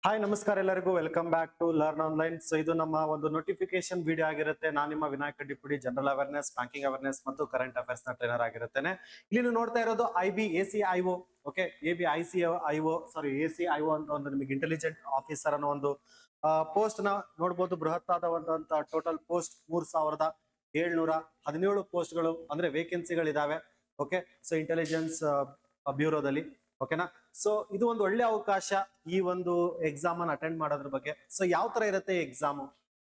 Hi ನಮಸ್ಕಾರ ಎಲ್ಲರಿಗೂ welcome back to learn online. So ಇದು ನಮ್ಮ ಒಂದು ನೋಟಿಫಿಕೇಶನ್ ವಿಡಿಯೋ ಆಗಿರುತ್ತೆ. ನಾನು ನಿಮ್ಮ ವಿನಾಯಕ ಡಿಪುಡಿ, ಜನರಲ್ ಅವೇರ್ನೆಸ್, ಬ್ಯಾಂಕಿಂಗ್ ಅವೇರ್ನೆಸ್ ಮತ್ತು ಕರೆಂಟ್ ಅಫೇರ್ಸ್ ನ ಟ್ರೈನರ್ ಆಗಿರುತ್ತೇನೆ. ಇಲ್ಲಿ ನೀವು ನೋಡ್ತಾ ಇರೋದು IBACIO. ಓಕೆ, ACIO ಅಂತ ಒಂದು ನಿಮಗೆ ಇಂಟೆಲಿಜೆಂಟ್ ಆಫೀಸರ್ ಅನ್ನೋ ಒಂದು ಪೋಸ್ಟ್ ನ ನೋಡಬಹುದು. ಬೃಹತ್ತಾದಂತ ಟೋಟಲ್ ಪೋಸ್ಟ್ 3717 ಪೋಸ್ಟ್ಗಳು ಅಂದ್ರೆ ವೇಕೆನ್ಸಿಗಳಿದಾವೆ. ಓಕೆ, ಸೊ ಇಂಟೆಲಿಜೆನ್ಸ್ ಬ್ಯೂರೋದಲ್ಲಿ. ಓಕೆನಾ, ಸೊ ಇದು ಒಂದು ಒಳ್ಳೆ ಅವಕಾಶ ಈ ಒಂದು ಎಕ್ಸಾಮ್ ಅನ್ನು ಅಟೆಂಡ್ ಮಾಡೋದ್ರ ಬಗ್ಗೆ. ಸೊ ಯಾವ ತರ ಇರುತ್ತೆ ಎಕ್ಸಾಮ್,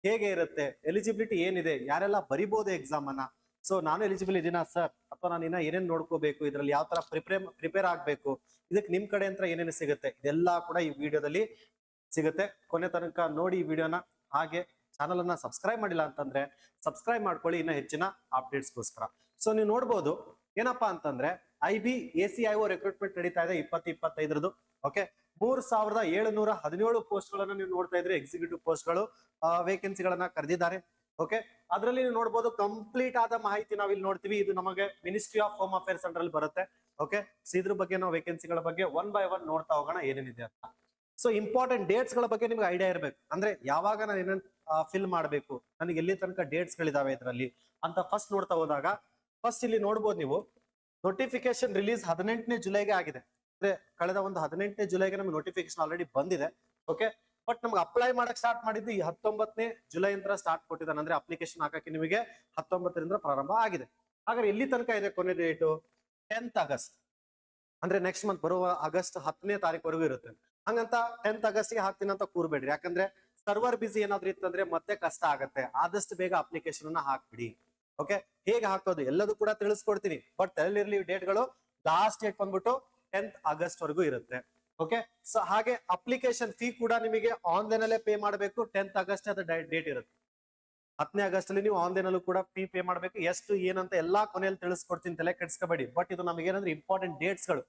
ಹೇಗೆ ಇರುತ್ತೆ, ಎಲಿಜಿಬಿಲಿಟಿ ಏನಿದೆ, ಯಾರೆಲ್ಲ ಬರಿಬಹುದು ಎಕ್ಸಾಮ್ ಅನ್ನ, ಸೊ ನಾನು ಎಲಿಜಿಬಲ್ ಇದೀನಾ ಸರ್, ಅಥವಾ ನಾನು ಇನ್ನ ಏನೇನ್ ನೋಡ್ಕೋಬೇಕು, ಇದ್ರಲ್ಲಿ ಯಾವ ತರ ಪ್ರಿಪೇರ್ ಆಗ್ಬೇಕು, ಇದಕ್ಕೆ ನಿಮ್ ಕಡೆ ಅಂತ ಏನೇನು ಸಿಗುತ್ತೆ, ಇದೆಲ್ಲ ಕೂಡ ಈ ವಿಡಿಯೋದಲ್ಲಿ ಸಿಗುತ್ತೆ. ಕೊನೆ ತನಕ ನೋಡಿ ಈ ವಿಡಿಯೋನ. ಹಾಗೆ ಚಾನಲ್ ಅನ್ನ ಸಬ್ಸ್ಕ್ರೈಬ್ ಮಾಡಿಲ್ಲ ಅಂತಂದ್ರೆ ಸಬ್ಸ್ಕ್ರೈಬ್ ಮಾಡ್ಕೊಳ್ಳಿ ಇನ್ನ ಹೆಚ್ಚಿನ ಅಪ್ಡೇಟ್ಸ್ಗೋಸ್ಕರ. ಸೊ ನೀವು ನೋಡ್ಬೋದು ಏನಪ್ಪಾ ಅಂತಂದ್ರೆ IBACIO ರೆಕ್ರೂಟ್ಮೆಂಟ್ ನಡೀತಾ ಇದೆ 2025. ಓಕೆ, 3717 ಪೋಸ್ಟ್ ಗಳನ್ನ ನೀವು ನೋಡ್ತಾ ಇದ್ರೆ ಎಕ್ಸಿಕ್ಯೂಟಿವ್ ಪೋಸ್ಟ್ ಗಳು, ವೇಕೆನ್ಸಿಗಳನ್ನ ಕರೆದಿದ್ದಾರೆ. ಓಕೆ, ಅದರಲ್ಲಿ ನೀವು ನೋಡ್ಬೋದು ಕಂಪ್ಲೀಟ್ ಆದ ಮಾಹಿತಿ ನಾವಿಲ್ಲಿ ನೋಡ್ತೀವಿ. ಇದು ನಮಗೆ ministry of home affairs under ಅಲ್ಲಿ ಬರುತ್ತೆ. ಓಕೆ, ಸೊ ಇದ್ರ ಬಗ್ಗೆ ನಾವು ವೇಕೆನ್ಸಿಗಳ ಬಗ್ಗೆ ಒನ್ ಬೈ ಒನ್ ನೋಡ್ತಾ ಹೋಗೋಣ ಏನೇನಿದೆ ಅಂತ. ಸೊ ಇಂಪಾರ್ಟೆಂಟ್ ಡೇಟ್ಸ್ ಗಳ ಬಗ್ಗೆ ನಿಮ್ಗೆ ಐಡಿಯಾ ಇರಬೇಕು. ಅಂದ್ರೆ ಯಾವಾಗ ನಾನು ಏನೇನ್ ಫಿಲ್ ಮಾಡಬೇಕು, ನನಗೆ ಎಲ್ಲಿ ತನಕ ಡೇಟ್ಸ್ ಗಳಿದಾವೆ ಇದರಲ್ಲಿ ಅಂತ ಫಸ್ಟ್ ನೋಡ್ತಾ ಹೋದಾಗ, ಫಸ್ಟ್ ಇಲ್ಲಿ ನೋಡ್ಬೋದು ನೀವು ನೋಟಿಫಿಕೇಶನ್ ರಿಲೀಸ್ 18ನೇ ಜುಲೈಗೆ ಆಗಿದೆ. ಅಂದ್ರೆ ಕಳೆದ ಒಂದು 18ನೇ ಜುಲೈಗೆ ನಮ್ಗೆ ನೋಟಿಫಿಕೇಶನ್ ಆಲ್ರೆಡಿ ಬಂದಿದೆ. ಓಕೆ, ಬಟ್ ನಮ್ಗೆ ಅಪ್ಲೈ ಮಾಡಕ್ ಸ್ಟಾರ್ಟ್ ಮಾಡಿದ್ದು ಈ 19ನೇ ಜುಲೈ ಅಂತ ಸ್ಟಾರ್ಟ್ ಕೊಟ್ಟಿದ್ದಾನೆ. ಅಂದ್ರೆ ಅಪ್ಲಿಕೇಶನ್ ಹಾಕಕ್ಕೆ ನಿಮಗೆ 19ರಿಂದ ಪ್ರಾರಂಭ ಆಗಿದೆ. ಹಾಗಾದ್ರೆ ಎಲ್ಲಿ ತನಕ ಇದೆ ಕೊನೆ ಡೇಟು? 10th August. ಅಂದ್ರೆ ನೆಕ್ಸ್ಟ್ ಮಂತ್ ಬರುವ ಆಗಸ್ಟ್ 10ನೇ ತಾರೀಕುವರೆಗೂ ಇರುತ್ತೆ. ಹಂಗಂತ 10th ಆಗಸ್ಟ್ಗೆ ಹಾಕ್ತೀನಿ ಅಂತ ಕೂರ್ಬೇಡ್ರಿ. ಯಾಕಂದ್ರೆ ಸರ್ವರ್ ಬಿಸಿ ಏನಾದ್ರು ಇತ್ತಂದ್ರೆ ಮತ್ತೆ ಕಷ್ಟ ಆಗತ್ತೆ. ಆದಷ್ಟು ಬೇಗ ಅಪ್ಲಿಕೇಶನ್ ಅನ್ನ ಹಾಕ್ಬಿಡಿ. ಓಕೆ, ಹೇಗೆ ಹಾಕೋದು ಎಲ್ಲದೂ ಕೂಡ ತಿಳಿಸ್ಕೊಡ್ತೀನಿ. ಬಟ್ ತಲೆಯಲ್ಲಿರ್ಲಿ ಡೇಟ್ಗಳು, ಲಾಸ್ಟ್ ಡೇಟ್ ಬಂದ್ಬಿಟ್ಟು 10th ಆಗಸ್ಟ್ ವರೆಗೂ ಇರುತ್ತೆ. ಓಕೆ, ಸೊ ಹಾಗೆ ಅಪ್ಲಿಕೇಶನ್ ಫೀ ಕೂಡ ನಿಮಗೆ ಆನ್ಲೈನ್ ಅಲ್ಲೇ ಪೇ ಮಾಡಬೇಕು. 10th ಆಗಸ್ಟ್ ಅದ ಡೇಟ್ ಇರುತ್ತೆ. 10ನೇ ಆಗಸ್ಟ್ ಅಲ್ಲಿ ನೀವು ಆನ್ಲೈನ್ ಅಲ್ಲೂ ಕೂಡ ಫೀ ಪೇ ಮಾಡಬೇಕು. ಎಷ್ಟು ಏನಂತ ಎಲ್ಲಾ ಕೊನೆಯಲ್ಲಿ ತಿಳಿಸ್ಕೊಡ್ತೀನಿ, ತಲೆ ಕೆಡ್ಸ್ಕೋಬೇಡಿ. ಬಟ್ ಇದು ನಮಗೆ ಏನಂದ್ರೆ ಇಂಪಾರ್ಟೆಂಟ್ ಡೇಟ್ಸ್ ಗಳು,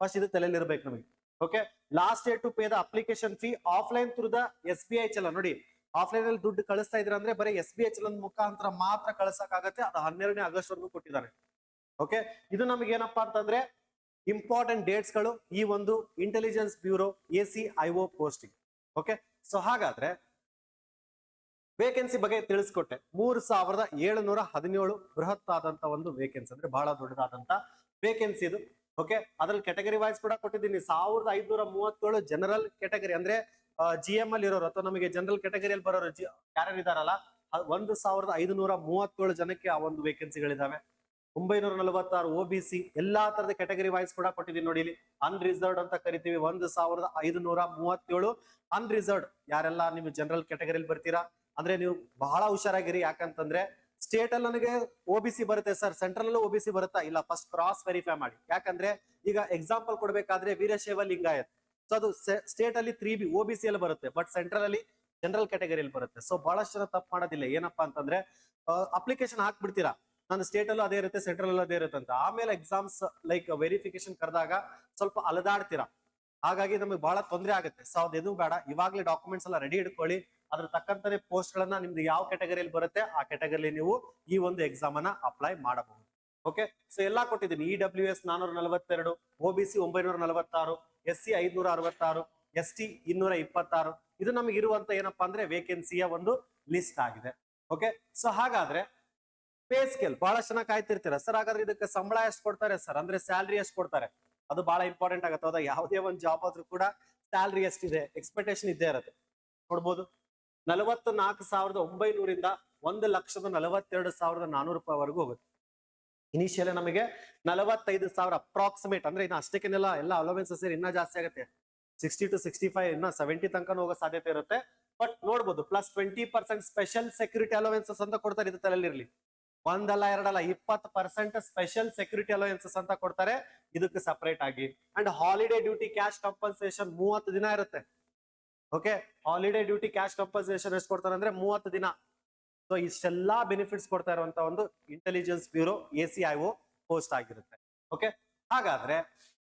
ಫಸ್ಟ್ ಇದು ತಲೆಯಲ್ಲಿ ಇರ್ಬೇಕು ನಮಗೆ. Okay, last date to pay the application fee offline through the SBI challan. ನೋಡಿ, ಆಫ್ಲೈನ್ ಅಲ್ಲಿ ದುಡ್ಡು ಕಳಿಸ್ತಾ ಇದ್ರ ಅಂದ್ರೆ ಬರೀ SBI ಚಲನ್ ಮುಖಾಂತರ ಮಾತ್ರ ಕಳ್ಸಕ್ ಆಗತ್ತೆ. ಅದು 12ನೇ ಆಗಸ್ಟ್ ವರೆಗೂ ಕೊಟ್ಟಿದ್ದಾರೆ. ಓಕೆ, ಇದು ನಮಗೆ ಏನಪ್ಪಾ ಅಂತಂದ್ರೆ ಇಂಪಾರ್ಟೆಂಟ್ ಡೇಟ್ಸ್ ಗಳು ಈ ಒಂದು intelligence bureau ACIO posting. Okay, so ಹಾಗಾದ್ರೆ ವೇಕೆನ್ಸಿ ಬಗ್ಗೆ ತಿಳಿಸ್ಕೊಟ್ಟೆ. 3717 ಬೃಹತ್ ಆದಂತ ಒಂದು ವೇಕೆನ್ಸಿ, ಅಂದ್ರೆ ಬಹಳ ದೊಡ್ಡದಾದಂತ ವೇಕೆನ್ಸಿ ಇದು. ಓಕೆ, ಅದ್ರಲ್ಲಿ ಕ್ಯಾಟಗರಿ ವೈಸ್ ಕೂಡ ಕೊಟ್ಟಿದ್ದೀನಿ. 1537 ಜನರಲ್ ಕ್ಯಾಟಗರಿ, ಅಂದ್ರೆ GM ಅಲ್ಲಿ ಇರೋರು ಅಥವಾ ನಮಗೆ ಜನರಲ್ ಕ್ಯಾಟಗರಿಯಲ್ಲಿ ಬರೋರು ಯಾರ್ಯಾರು ಇದಾರಲ್ಲ, 1537 ಜನಕ್ಕೆ ಆ ಒಂದು ವೇಕೆನ್ಸಿಗಳಿದಾವೆ. 946 OBC, ಎಲ್ಲಾ ತರದ ಕ್ಯಾಟಗರಿ ವೈಸ್ ಕೂಡ ಕೊಟ್ಟಿದ್ದೀನಿ. ನೋಡಿ, ಇಲ್ಲಿ ಅನ್ರಿಸರ್ವ್ಡ್ ಅಂತ ಕರಿತೀವಿ 1537 ಅನ್ರಿಸರ್ವ್ಡ್. ಯಾರೆಲ್ಲ ನೀವು ಜನರಲ್ ಕ್ಯಾಟಗರಿಯಲ್ಲಿ ಬರ್ತೀರಾ ಅಂದ್ರೆ ನೀವು ಬಹಳ ಹುಷಾರಾಗಿರಿ. ಯಾಕಂತಂದ್ರೆ ಸ್ಟೇಟ್ ಅಲ್ಲಿ ನನಗೆ OBC ಬರುತ್ತೆ ಸರ್, ಸೆಂಟ್ರಲ್ ಅಲ್ಲೂ OBC ಬರುತ್ತಾ? ಇಲ್ಲ, ಫಸ್ಟ್ ಕ್ರಾಸ್ ವೆರಿಫೈ ಮಾಡಿ. ಯಾಕಂದ್ರೆ ಈಗ ಎಕ್ಸಾಂಪಲ್ ಕೊಡ್ಬೇಕಾದ್ರೆ ವೀರಶೈವ ಲಿಂಗಾಯತ್, ಸೊ ಅದು ಸ್ಟೇಟ್ ಅಲ್ಲಿ 3B OBC ಅಲ್ಲಿ ಬರುತ್ತೆ, ಬಟ್ ಸೆಂಟ್ರಲ್ ಅಲ್ಲಿ ಜನರಲ್ ಕ್ಯಾಟಗರಿಯಲ್ಲಿ ಬರುತ್ತೆ. ಸೊ ಬಹಳಷ್ಟು ಜನ ತಪ್ಪು ಮಾಡೋದಿಲ್ಲ. ಏನಪ್ಪಾ ಅಂತಂದ್ರೆ ಅಪ್ಲಿಕೇಶನ್ ಹಾಕ್ಬಿಡ್ತೀರಾ, ನನ್ನ ಸ್ಟೇಟ್ ಅಲ್ಲೂ ಅದೇ ಇರುತ್ತೆ, ಸೆಂಟ್ರಲ್ ಅಲ್ಲೂ ಅದೇ ಇರುತ್ತೆ ಅಂತ. ಆಮೇಲೆ ಎಕ್ಸಾಮ್ಸ್ ಲೈಕ್ ವೆರಿಫಿಕೇಶನ್ ಕರೆದಾಗ ಸ್ವಲ್ಪ ಅಲದಾಡ್ತೀರಾ. ಹಾಗಾಗಿ ನಮಗೆ ಬಹಳ ತೊಂದರೆ ಆಗುತ್ತೆ. ಸೊ ಅದೇನು ಬೇಡ, ಇವಾಗ್ಲೇ ಡಾಕ್ಯುಮೆಂಟ್ಸ್ ಎಲ್ಲ ರೆಡಿ ಇಟ್ಕೊಳ್ಳಿ. ಅದ್ರ ತಕ್ಕಂತಾನೆ ಪೋಸ್ಟ್ ಗಳನ್ನ ನಿಮ್ದು ಯಾವ ಕ್ಯಾಟಗರಿಯಲ್ಲಿ ಬರುತ್ತೆ ಆ ಕ್ಯಾಟಗರಿಯಲ್ಲಿ ನೀವು ಈ ಒಂದು ಎಕ್ಸಾಮ್ ಅನ್ನ ಅಪ್ಲೈ ಮಾಡಬಹುದು. ಓಕೆ, ಸೊ ಎಲ್ಲಾ ಕೊಟ್ಟಿದ್ದೀನಿ. EWS 442, OBC 946, SC 566, ST 226. ಇದು ನಮಗೆ ಇರುವಂತ ಏನಪ್ಪಾ ಅಂದ್ರೆ ವೇಕೆನ್ಸಿಯ ಒಂದು ಲಿಸ್ಟ್ ಆಗಿದೆ. ಓಕೆ, ಸೊ ಹಾಗಾದ್ರೆ ಪೇ ಸ್ಕೇಲ್ ಬಹಳಷ್ಟು ಜನ ಕಾಯ್ತಿರ್ತೀರ, ಸರ್ ಹಾಗಾದ್ರೆ ಇದಕ್ಕೆ ಸಂಬಳ ಎಷ್ಟು ಕೊಡ್ತಾರೆ ಸರ್, ಅಂದ್ರೆ ಸ್ಯಾಲ್ರಿ ಎಷ್ಟು ಕೊಡ್ತಾರೆ? ಅದು ಬಹಳ ಇಂಪಾರ್ಟೆಂಟ್ ಆಗುತ್ತೆ. ಹೌದಾ, ಯಾವುದೇ ಒಂದು ಜಾಬ್ ಆದ್ರೂ ಕೂಡ ಸ್ಯಾಲ್ರಿ ಎಷ್ಟಿದೆ, ಎಕ್ಸ್ಪೆಕ್ಟೇಷನ್ ಇದ್ದೇ ಇರುತ್ತೆ. ನೋಡ್ಬೋದು, 44,900 1,42,400 ರೂಪಾಯಿವರೆಗೂ ಹೋಗುತ್ತೆ. ಇನಿಷಿಯಲ್ ನಮಗೆ 45,000 ಅಪ್ರಾಕ್ಸಿಮೇಟ್, ಅಂದ್ರೆ ಇನ್ನು ಅಷ್ಟಕ್ಕೆಲ್ಲ ಎಲ್ಲ ಅಲೋವೆನ್ಸಸ್ ಸೇರಿ ಇನ್ನ ಜಾಸ್ತಿ ಆಗುತ್ತೆ. 60 to 65 ಇನ್ನ 70 ತನಕ ಹೋಗೋ ಸಾಧ್ಯತೆ ಇರುತ್ತೆ. ಬಟ್ ನೋಡ್ಬೋದು, ಪ್ಲಸ್ 20% ಸ್ಪೆಷಲ್ ಸೆಕ್ಯೂರಿಟಿ ಅಲೋವೆನ್ಸಸ್ ಅಂತ ಕೊಡ್ತಾರೆ. ಇದು ತಲೆಯಲ್ಲಿರ್ಲಿ, ಒಂದಲ್ಲ ಎರಡಲ್ಲ 20% ಸ್ಪೆಷಲ್ ಸೆಕ್ಯೂರಿಟಿ ಅಲೋವೆನ್ಸಸ್ ಅಂತ ಕೊಡ್ತಾರೆ ಇದಕ್ಕೆ ಸಪರೇಟ್ ಆಗಿ. And holiday duty cash compensation 30 ದಿನ ಇರುತ್ತೆ. Okay, holiday duty cash compensation ಎಷ್ಟು ಕೊಡ್ತಾರೆ ಅಂದ್ರೆ 30 ದಿನ. ಸೊ ಇಷ್ಟೆಲ್ಲಾ ಬೆನಿಫಿಟ್ಸ್ ಕೊಡ್ತಾ ಇರುವಂತ ಒಂದು ಇಂಟೆಲಿಜೆನ್ಸ್ ಬ್ಯೂರೋ ACIO ಪೋಸ್ಟ್ ಆಗಿರುತ್ತೆ. ಓಕೆ, ಹಾಗಾದ್ರೆ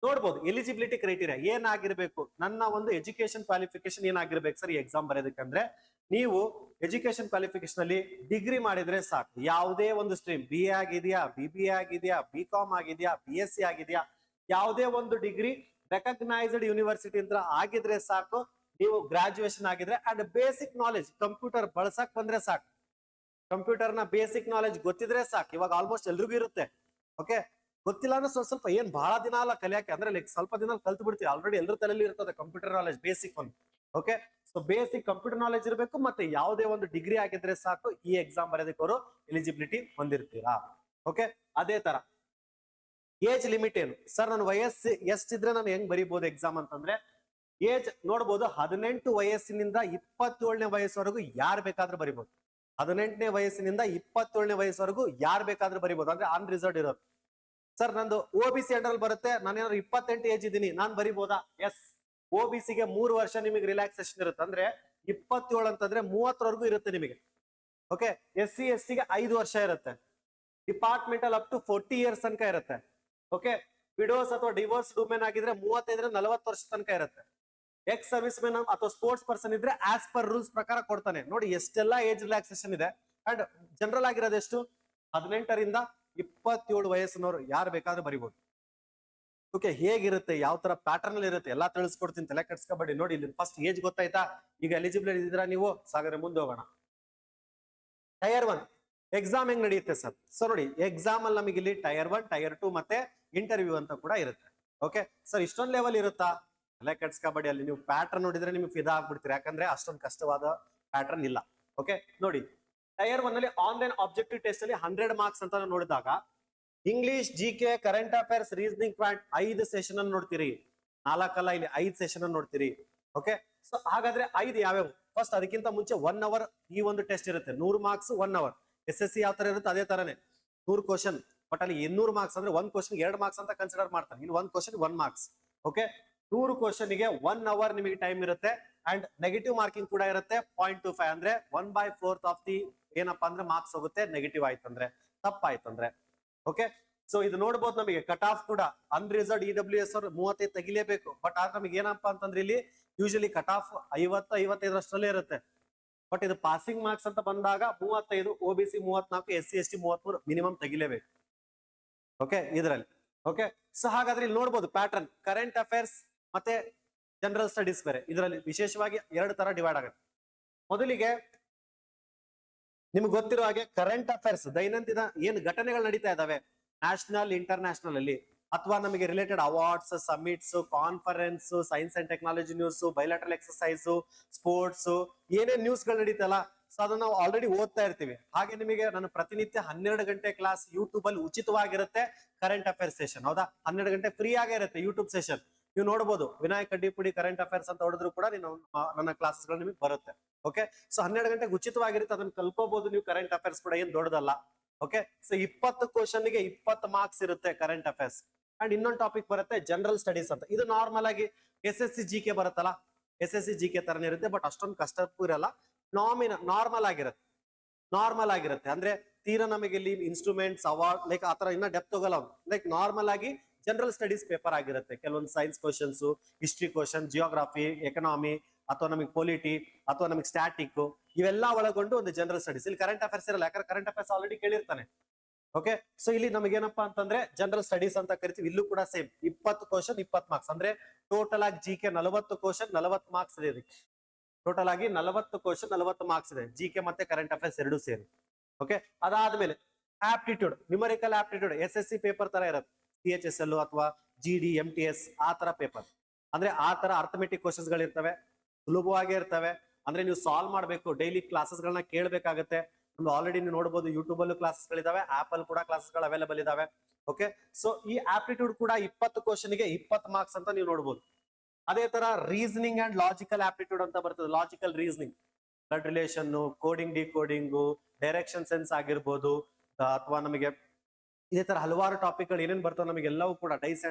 ನೋಡ್ಬೋದು ಎಲಿಜಿಬಿಲಿಟಿ ಕ್ರೈಟೀರಿಯಾ ಏನಾಗಿರ್ಬೇಕು, ನನ್ನ ಒಂದು ಎಜುಕೇಶನ್ ಕ್ವಾಲಿಫಿಕೇಶನ್ ಏನಾಗಿರ್ಬೇಕು ಸರ್ ಈ ಎಕ್ಸಾಮ್ ಬರೆಯೋದಕ್ಕಂದ್ರೆ, ನೀವು ಎಜುಕೇಶನ್ ಕ್ವಾಲಿಫಿಕೇಶನ್ ಅಲ್ಲಿ ಡಿಗ್ರಿ ಮಾಡಿದ್ರೆ ಸಾಕು. ಯಾವುದೇ ಒಂದು ಸ್ಟ್ರೀಮ್, BA ಆಗಿದೆಯಾ, BBA ಆಗಿದೆಯಾ, BCom ಆಗಿದೆಯಾ, BSc ಆಗಿದೆಯಾ, ಯಾವುದೇ ಒಂದು ಡಿಗ್ರಿ ರೆಕಗ್ನೈಸ್ಡ್ ಯೂನಿವರ್ಸಿಟಿ ಅಂತ ಆಗಿದ್ರೆ ಸಾಕು, ನೀವು ಗ್ರಾಜುಯೇಷನ್ ಆಗಿದ್ರೆ ಅಂಡ್ ಬೇಸಿಕ್ ನಾಲೆಜ್ ಕಂಪ್ಯೂಟರ್ ಬಳಸಕ್ ಬಂದ್ರೆ ಸಾಕು. ಕಂಪ್ಯೂಟರ್ ನ ಬೇಸಿಕ್ ನಾಲೆಜ್ ಗೊತ್ತಿದ್ರೆ ಸಾಕು. ಇವಾಗ ಆಲ್ಮೋಸ್ಟ್ ಎಲ್ರಿಗೂ ಇರುತ್ತೆ. ಓಕೆ, ಗೊತ್ತಿಲ್ಲ ಅಂದ್ರೆ ಸ್ವಲ್ಪ ಸ್ವಲ್ಪ ಏನ್ ಬಹಳ ದಿನ ಅಲ್ಲ ಕಲಿಯಕ್ಕೆ, ಅಂದ್ರೆ ಲೈಕ್ ಸ್ವಲ್ಪ ದಿನ ಕಲ್ತು ಬಿಡ್ತೀವಿ. ಆಲ್ರೆಡಿ ಎಲ್ಲರ ತಲೆಯಲ್ಲಿ ಇರ್ತದೆ ಕಂಪ್ಯೂಟರ್ ನಾಲೆಜ್ ಬೇಸಿಕ್ ಒಂದು. Okay, so basic computer knowledge ಇರಬೇಕು, ಮತ್ತೆ ಯಾವುದೇ ಒಂದು ಡಿಗ್ರಿ ಆಗಿದ್ರೆ ಸಾಕು ಈ ಎಕ್ಸಾಮ್ ಬರೆಯೋದಕ್ಕೆ ಅವರು ಎಲಿಜಿಬಿಲಿಟಿ ಹೊಂದಿರ್ತೀರಾ. ಓಕೆ, ಅದೇ ತರ ಏಜ್ ಲಿಮಿಟ್ ಏನು ಸರ್? ನನ್ನ ವಯಸ್ಸು ಎಷ್ಟಿದ್ರೆ ನಾನು ಹೆಂಗ್ ಬರೀಬಹುದು ಎಕ್ಸಾಮ್ ಅಂತಂದ್ರೆ, ಏಜ್ ನೋಡ್ಬೋದು 18 ವಯಸ್ಸಿನಿಂದ 27ನೇ ವಯಸ್ಸವರೆಗೂ ಯಾರು ಬೇಕಾದ್ರೂ ಬರಿಬಹುದು. 18ನೇ ವಯಸ್ಸಿನಿಂದ 27ನೇ ವಯಸ್ಸವರೆಗೂ ಯಾರು ಬೇಕಾದ್ರೂ ಬರಿಬಹುದು, ಅಂದ್ರೆ ಅನ್ರಿಸರ್ವ್ಡ್ ಇರೋದು. ಸರ್ ನಂದು OBC ಅಂಡರ್ ಬರುತ್ತೆ, ನಾನೇನಾದ್ರು 28 ಏಜ್ ಇದ್ದೀನಿ, ನಾನ್ ಬರಿಬಹುದಾ? ಎಸ್, OBCಗೆ 3 ವರ್ಷ ನಿಮಗೆ ರಿಲ್ಯಾಕ್ಸೇಷನ್ ಇರುತ್ತೆ. ಅಂದ್ರೆ 27 ಅಂತಂದ್ರೆ 30ವರೆಗೂ ಇರುತ್ತೆ ನಿಮಗೆ. ಓಕೆ, SC/STಗೆ 5 ವರ್ಷ ಇರುತ್ತೆ. ಡಿಪಾರ್ಟ್ಮೆಂಟಲ್ ಅಪ್ ಟು 40 ಇಯರ್ಸ್ ತನಕ ಇರುತ್ತೆ. ಓಕೆ, ವಿಡೋಸ್ ಅಥವಾ ಡಿವೋರ್ಸ್ ವುಮೆನ್ ಆಗಿದ್ರೆ 35 40 ವರ್ಷ ತನಕ ಇರುತ್ತೆ. ಎಕ್ಸ್ ಸರ್ವಿಸ್ ಮೆನ್ ಅಥವಾ ಸ್ಪೋರ್ಟ್ಸ್ ಪರ್ಸನ್ ಇದ್ರೆ ಆಸ್ ಪರ್ ರೂಲ್ಸ್ ಪ್ರಕಾರ ಕೊಡ್ತಾನೆ. ನೋಡಿ ಎಷ್ಟೆಲ್ಲ ಏಜ್ ರಿಲ್ಯಾಕ್ಸೇಷನ್ ಇದೆ. ಅಂಡ್ ಜನರಲ್ ಆಗಿರೋದು ಎಷ್ಟು? 18ರಿಂದ 27 ವಯಸ್ಸಿನವರು ಯಾರು ಬೇಕಾದ್ರೂ ಬರಿಬಹುದು. ಓಕೆ, ಹೇಗಿರುತ್ತೆ, ಯಾವ ತರ ಪ್ಯಾಟರ್ನ್ ಅಲ್ಲಿ ಇರುತ್ತೆ ಎಲ್ಲ ತಿಳಿಸ್ಕೊಡ್ತೀನಿ, ತಲೆ ಕೆಡ್ಸ್ಕೊಬೇಡಿ. ನೋಡಿ ಇಲ್ಲಿ ಫಸ್ಟ್ ಏಜ್ ಗೊತ್ತಾಯ್ತಾ? ಈಗ ಎಲಿಜಿಬಲ್ ಇದ್ದೀರಾ ನೀವು? ಸಾಗರೆ ಮುಂದೆ ಹೋಗೋಣ. ಟೈರ್ 1 ಎಕ್ಸಾಮ್ ಹೆಂಗ್ ನಡೆಯುತ್ತೆ ಸರ್? ಸೊ ನೋಡಿ, ಎಕ್ಸಾಮ್ ಅಲ್ಲಿ ನಮಗೆ ಇಲ್ಲಿ ಟೈರ್ 1, ಟೈರ್ 2 ಮತ್ತೆ ಇಂಟರ್ವ್ಯೂ ಅಂತ ಕೂಡ ಇರುತ್ತೆ. ಓಕೆ ಸರ್, ಇಷ್ಟೊಂದು ಲೆವೆಲ್ ಇರುತ್ತಾ? ತಲೆ ಕೆಡ್ಸ್ಕೊಬೇಡಿ. ಅಲ್ಲಿ ನೀವು ಪ್ಯಾಟರ್ನ್ ನೋಡಿದ್ರೆ ನಿಮ್ಗೆ ಫಿದಾ ಆಗ್ಬಿಡ್ತೀರಿ, ಯಾಕಂದ್ರೆ ಅಷ್ಟೊಂದು ಕಷ್ಟವಾದ ಪ್ಯಾಟರ್ನ್ ಇಲ್ಲ. ಓಕೆ ನೋಡಿ, ಟೈರ್ 1 ಅಲ್ಲಿ ಆನ್ಲೈನ್ ಆಬ್ಜೆಕ್ಟಿವ್ ಟೆಸ್ಟ್ ಅಲ್ಲಿ 100 ಮಾರ್ಕ್ಸ್ ಅಂತ ನೋಡಿದಾಗ English, GK, current affairs, reasoning point 5 session ಅನ್ನು ನೋಡ್ತೀರಿ. 4 ಅಲ್ಲ, ಇಲ್ಲಿ 5 ಸೆಷನ್ ಅನ್ನು ನೋಡ್ತೀರಿ. ಓಕೆ, ಸೊ ಹಾಗಾದ್ರೆ 5 ಯಾವ್ಯಾವು? ಫಸ್ಟ್ ಅದಕ್ಕಿಂತ ಮುಂಚೆ 1 ಅವರ್ ಈ ಒಂದು ಟೆಸ್ಟ್ ಇರುತ್ತೆ. 100 ಮಾರ್ಕ್ಸ್ 1 ಅವರ್. SSC ಯಾವ ತರ ಇರುತ್ತೆ ಅದೇ ತರನೇ 100 ಕ್ವಶನ್. ಬಟ್ ಅಲ್ಲಿ 200 ಮಾರ್ಕ್ಸ್ ಅಂದ್ರೆ 1 ಕ್ವಶನ್ 2 ಮಾರ್ಕ್ಸ್ ಅಂತ ಕನ್ಸಿಡರ್ ಮಾಡ್ತಾರೆ. ಇಲ್ಲಿ 1 ಕ್ವಶನ್ 1 ಮಾರ್ಕ್ಸ್. ಓಕೆ, 100 ಕ್ವಶನ್ ಗೆ 1 ಅವರ್ ನಿಮಗೆ ಟೈಮ್ ಇರುತ್ತೆ. ಅಂಡ್ ನೆಗೆಟಿವ್ ಮಾರ್ಕಿಂಗ್ ಕೂಡ ಇರುತ್ತೆ. 0.25 ಅಂದ್ರೆ 1/4 ಆಫ್ ದಿ ಏನಪ್ಪಾ ಅಂದ್ರೆ ಮಾರ್ಕ್ಸ್ ಹೋಗುತ್ತೆ ನೆಗೆಟಿವ್ ಆಯ್ತಂದ್ರೆ, ತಪ್ಪಾಯ್ತಂದ್ರೆ. ಓಕೆ, ಸೊ ಇದು ನೋಡ್ಬೋದು. ನಮಗೆ ಕಟ್ ಆಫ್ ಕೂಡ ಅನ್ರಿಸರ್ವ್ಡ್ EWS ಅವರು 35 ತೆಗಿಲೇಬೇಕು. ಬಟ್ ಆದ್ರೆ ನಮಗೆ ಏನಪ್ಪಾ ಅಂತಂದ್ರೆ ಇಲ್ಲಿ ಯೂಶಲಿ ಕಟ್ ಆಫ್ 50-55 ಇರುತ್ತೆ. ಬಟ್ ಇದು ಪಾಸಿಂಗ್ ಮಾರ್ಕ್ಸ್ ಅಂತ ಬಂದಾಗ 35, OBC 34, SC/ST 33 ಮಿನಿಮಮ್ ತೆಗಿಲೇಬೇಕು. ಓಕೆ, ಇದರಲ್ಲಿ. ಓಕೆ, ಸೊ ಹಾಗಾದ್ರೆ ಇಲ್ಲಿ ನೋಡ್ಬೋದು ಪ್ಯಾಟರ್ನ್ ಕರೆಂಟ್ ಅಫೇರ್ಸ್ ಮತ್ತೆ ಜನರಲ್ ಸ್ಟಡೀಸ್ ಬೇರೆ. ಇದರಲ್ಲಿ ವಿಶೇಷವಾಗಿ 2 ತರ ಡಿವೈಡ್ ಆಗುತ್ತೆ. ಮೊದಲಿಗೆ ನಿಮ್ಗೆ ಗೊತ್ತಿರೋ ಹಾಗೆ ಕರೆಂಟ್ ಅಫೇರ್ಸ್ ದೈನಂದಿನ ಏನು ಘಟನೆಗಳು ನಡೀತಾ ಇದಾವೆ ನ್ಯಾಷನಲ್ ಇಂಟರ್ನ್ಯಾಷನಲ್ ಅಲ್ಲಿ, ಅಥವಾ ನಮಗೆ related awards, summits, conference, science and technology news, bilateral exercise, sports, ಏನೇನ್ ನ್ಯೂಸ್ ಗಳು ನಡೀತಲ್ಲ, ಸೊ ಅದನ್ನ ನಾವು ಆಲ್ರೆಡಿ ಓದ್ತಾ ಇರ್ತೀವಿ. ಹಾಗೆ ನಿಮಗೆ ನಾನು ಪ್ರತಿನಿತ್ಯ 12 ಗಂಟೆ ಕ್ಲಾಸ್ ಯೂಟ್ಯೂಬ್ ಅಲ್ಲಿ ಉಚಿತವಾಗಿರುತ್ತೆ. ಕರೆಂಟ್ ಅಫೇರ್ಸ್ ಸೆಷನ್, ಹೌದಾ? 12 ಗಂಟೆ ಫ್ರೀ ಆಗೇ ಇರುತ್ತೆ ಯೂಟ್ಯೂಬ್ ಸೆಷನ್. ನೀವು ನೋಡಬಹುದು, ವಿನಾಯಕ್ ಅಡ್ಡಿಪುಡಿ ಕರೆಂಟ್ ಅಫೇರ್ಸ್ ಅಂತ ಹೊಡೆದ್ರು ಕೂಡ ನನ್ನ ಕ್ಲಾಸಸ್ ಗಳು ನಿಮಗೆ ಬರುತ್ತೆ. ಓಕೆ, ಸೊ 12 ಗಂಟೆಗೆ ಉಚಿತವಾಗಿರುತ್ತೆ, ಅದನ್ನ ಕಲ್ಕೋಬಹುದು ನೀವು. ಕರೆಂಟ್ ಅಫೇರ್ಸ್ ಕೂಡ ಏನ್ ದೊಡ್ಡದಲ್ಲ. ಓಕೆ, ಸೊ 20 ಕ್ವಶನ್ ಗೆ 20 ಮಾರ್ಕ್ಸ್ ಇರುತ್ತೆ ಕರೆಂಟ್ ಅಫೇರ್ಸ್. ಅಂಡ್ ಇನ್ನೊಂದು ಟಾಪಿಕ್ ಬರುತ್ತೆ ಜನರಲ್ ಸ್ಟಡೀಸ್ ಅಂತ. ಇದು ನಾರ್ಮಲ್ ಆಗಿ SSC GK ಬರುತ್ತಲ್ಲ, SSC GK ತರನೇ ಇರುತ್ತೆ. ಬಟ್ ಅಷ್ಟೊಂದು ಕಷ್ಟಕ್ಕೂ ಇರಲ್ಲ, ನಾರ್ಮಲ್ ಆಗಿರುತ್ತೆ. ಅಂದ್ರೆ ತೀರಾ ನಮಗೆ ಇಲ್ಲಿ ಇನ್ಸ್ಟ್ರೂಮೆಂಟ್ಸ್, ಅವಾರ್ಡ್ ಲೈಕ್ ಆತರ ಇನ್ನ ಡೆಪ್ತ್ ಹೋಗಲ್ಲ. ಲೈಕ್ ನಾರ್ಮಲ್ ಆಗಿ ಜನರಲ್ ಸ್ಟಡೀಸ್ ಪೇಪರ್ ಆಗಿರುತ್ತೆ. ಕೆಲವೊಂದು science questions, history question, geography, economy, ಅಥವಾ ನಮಗೆ ಪೊಲಿಟಿ, ಅಥವಾ ನಮಗೆ ಸ್ಟ್ಯಾಟಿಕ್, ಇವೆಲ್ಲ ಒಳಗೊಂಡು ಒಂದು ಜನರಲ್ ಸ್ಟಡೀಸ್. ಇಲ್ಲಿ ಕರೆಂಟ್ ಅಫೇರ್ಸ್ ಇರಲ್ಲ, ಯಾಕಂದ್ರೆ ಕರೆಂಟ್ ಅಫೇರ್ಸ್ ಆಲ್ರೆಡಿ ಕೇಳಿರ್ತಾನೆ. ಓಕೆ, ಸೊ ಇಲ್ಲಿ ನಮಗೇನಪ್ಪಾ ಅಂತಂದ್ರೆ ಜನರಲ್ ಸ್ಟಡೀಸ್ ಅಂತ ಕರಿತೀವಿ. ಇಲ್ಲೂ ಕೂಡ ಸೇಮ್ 20 ಕ್ವಶನ್ 20 ಮಾರ್ಕ್ಸ್. ಅಂದ್ರೆ ಟೋಟಲ್ ಆಗಿ GK 40 ಕ್ವಶನ್ 40 ಮಾರ್ಕ್ಸ್ ಇದೆ ಇದಕ್ಕೆ. ಟೋಟಲ್ ಆಗಿ 40 ಕ್ವಶನ್ 40 ಮಾರ್ಕ್ಸ್ ಇದೆ, GK ಮತ್ತೆ ಕರೆಂಟ್ ಅಫೇರ್ಸ್ ಎರಡು ಸೇರಿ. ಓಕೆ, ಅದಾದ್ಮೇಲೆ aptitude, numerical aptitude SSC paper ತರ ಇರುತ್ತೆ. CHSL ಅಥವಾ GD MTS ಆ ತರ ಪೇಪರ್. ಅಂದ್ರೆ ಆ ತರ ಅರ್ಥಮೆಟಿಕ್ ಕ್ವಶನ್ಸ್ ಗಳು ಇರ್ತವೆ, ಸುಲಭವಾಗಿ ಇರ್ತವೆ. ಅಂದ್ರೆ ನೀವು ಸಾಲ್ವ್ ಮಾಡಬೇಕು, ಡೈಲಿ ಕ್ಲಾಸಸ್ ಗಳನ್ನ ಕೇಳಬೇಕಾಗುತ್ತೆ. ಒಂದು ಆಲ್ರೆಡಿ ನೀವು ನೋಡಬಹುದು, ಯೂಟ್ಯೂಬ್ ಅಲ್ಲೂ ಕ್ಲಾಸಸ್ ಗಳಿದಾವೆ, ಆಪಲ್ ಕೂಡ ಕ್ಲಾಸಸ್ ಗಳು ಅವೈಲೇಬಲ್ ಇದಾವೆ. ಓಕೆ, ಸೊ ಈ ಆಪ್ಟಿಟ್ಯೂಡ್ ಕೂಡ 20 ಕ್ವಶನ್ ಗೆ 20 ಮಾರ್ಕ್ಸ್ ಅಂತ ನೀವು ನೋಡಬಹುದು. ಅದೇ ತರ ರೀಸನಿಂಗ್ ಅಂಡ್ ಲಾಜಿಕಲ್ ಆಪ್ಟಿಟ್ಯೂಡ್ ಅಂತ ಬರ್ತದೆ. Logical reasoning, blood relation, coding, decoding, direction sense ಆಗಿರ್ಬೋದು, ಅಥವಾ ನಮಗೆ ಇದೇ ತರ ಹಲವಾರು ಟಾಪಿಕ್ ಗಳು ಏನೇನ್ ಬರ್ತವೆ ನಮಗೆಲ್ಲವೂ ಕೂಡ ಡೈಸ್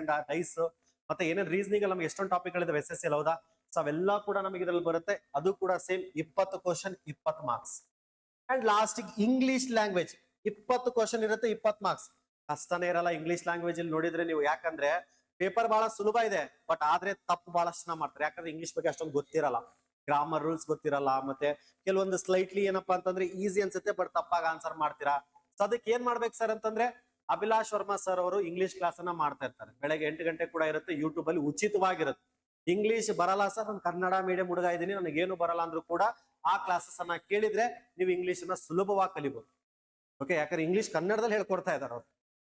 ಮತ್ತೆ ಏನೇನ್ ರೀಸನಿಂಗ್ ಅಲ್ಲಿ ನಮಗೆ ಎಷ್ಟೊಂದು ಟಾಪಿಕ್ ಗಳಿದಾವೆ SSC ಅಲ್ಲಿ, ಹೌದಾ? ಸೊ ಅವೆಲ್ಲ ಕೂಡ ನಮಗೆ ಇದ್ರಲ್ಲಿ ಬರುತ್ತೆ. ಅದು ಕೂಡ same 20 question 20 marks. And last English language 20 question ಇರುತ್ತೆ, 20 ಮಾರ್ಕ್ಸ್. ಕಷ್ಟನೇ ಇರಲ್ಲ ಇಂಗ್ಲಿಷ್ ಲ್ಯಾಂಗ್ವೇಜ್ ಅಲ್ಲಿ ನೋಡಿದ್ರೆ ನೀವು, ಯಾಕಂದ್ರೆ ಪೇಪರ್ ಬಹಳ ಸುಲಭ ಇದೆ. ಬಟ್ ಆದ್ರೆ ತಪ್ಪು ಬಹಳಷ್ಟು ಜನ ಮಾಡ್ತಾರೆ, ಯಾಕಂದ್ರೆ ಇಂಗ್ಲಿಷ್ ಬಗ್ಗೆ ಅಷ್ಟೊಂದು ಗೊತ್ತಿರಲ್ಲ, ಗ್ರಾಮರ್ ರೂಲ್ಸ್ ಗೊತ್ತಿರಲ್ಲ. ಮತ್ತೆ ಕೆಲವೊಂದು ಸ್ಲೈಟ್ಲಿ ಏನಪ್ಪಾ ಅಂತಂದ್ರೆ ಈಸಿ ಅನ್ಸುತ್ತೆ, ಬಟ್ ತಪ್ಪಾಗ ಆನ್ಸರ್ ಮಾಡ್ತೀರಾ. ಸೊ ಅದಕ್ಕೆ ಏನ್ ಮಾಡ್ಬೇಕು ಸರ್ ಅಂತಂದ್ರೆ, ಅಭಿಲಾಷ್ ವರ್ಮಾ ಸರ್ ಅವರು ಇಂಗ್ಲಿಷ್ ಕ್ಲಾಸ್ ಅನ್ನ ಮಾಡ್ತಾ ಇರ್ತಾರೆ. ಬೆಳಗ್ಗೆ 8 ಗಂಟೆ ಕೂಡ ಇರುತ್ತೆ, ಯೂಟ್ಯೂಬ್ ಅಲ್ಲಿ ಉಚಿತವಾಗಿರುತ್ತೆ. ಇಂಗ್ಲಿಷ್ ಬರಲ್ಲ ಸರ್, ನಾನು ಕನ್ನಡ ಮೀಡಿಯಂ ಹುಡುಗ ಇದ್ದೀನಿ, ನನಗೇನು ಬರಲ್ಲ ಅಂದ್ರೂ ಕೂಡ ಆ ಕ್ಲಾಸಸ್ ಅನ್ನ ಕೇಳಿದ್ರೆ ನೀವು ಇಂಗ್ಲಿಷ್ ಅನ್ನ ಸುಲಭವಾಗಿ ಕಲಿಬಹುದು. ಓಕೆ, ಯಾಕಂದ್ರೆ ಇಂಗ್ಲಿಷ್ ಕನ್ನಡದಲ್ಲಿ ಹೇಳ್ಕೊಡ್ತಾ ಇದಾರೆ ಅವ್ರು.